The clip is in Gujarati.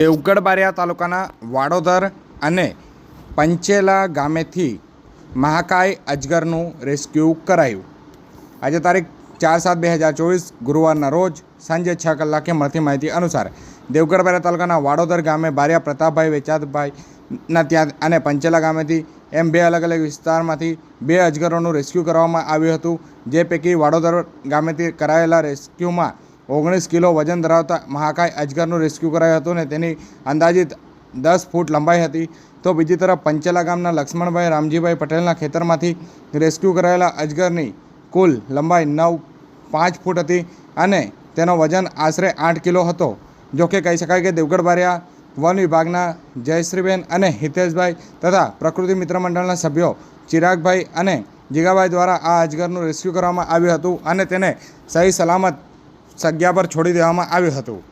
દેવગઢ બારિયા તાલુકાના વાડોદર અને પંચેલા ગામેથી મહાકાય અજગરનું રેસ્ક્યુ કરાયું। આજે તારીખ 4/7/2024 ગુરુવારના રોજ સાંજે 6 કલાકે મળતી માહિતી અનુસાર દેવગઢ બારિયા તાલુકાના વાડોદર ગામે બારિયા પ્રતાપભાઈ વેચાતભાઈના ત્યાં અને પંચેલા ગામેથી એમ બે અલગ અલગ વિસ્તારમાંથી બે અજગરોનું રેસ્ક્યુ કરવામાં આવ્યું હતું। જે પૈકી વાડોદર ગામેથી કરાયેલા રેસ્ક્યુમાં 19 કિલો વજન ધરાવતા મહાકાય અજગરનું રેસ્ક્યુ કરાયું હતું ને તેની અંદાજિત 10 ફૂટ લંબાઈ હતી। તો બીજી તરફ પંચેલા ગામના લક્ષ્મણભાઈ રામજીભાઈ પટેલના ખેતરમાંથી રેસ્ક્યુ કરાયેલા અજગરની કુલ લંબાઈ 5 ફૂટ હતી અને તેનો વજન આશરે 8 કિલો હતો। જોકે કહી શકાય કે દેવગઢ બારિયા વન વિભાગના જયશ્રીબેન અને હિતેશભાઈ તથા પ્રકૃતિ મિત્ર મંડળના સભ્યો ચિરાગભાઈ અને જીગાભાઈ દ્વારા આ અજગરનું રેસ્ક્યુ કરવામાં આવ્યું હતું અને તેને સહી સલામત જગ્યા પર છોડી દેવામાં આવ્યું હતું।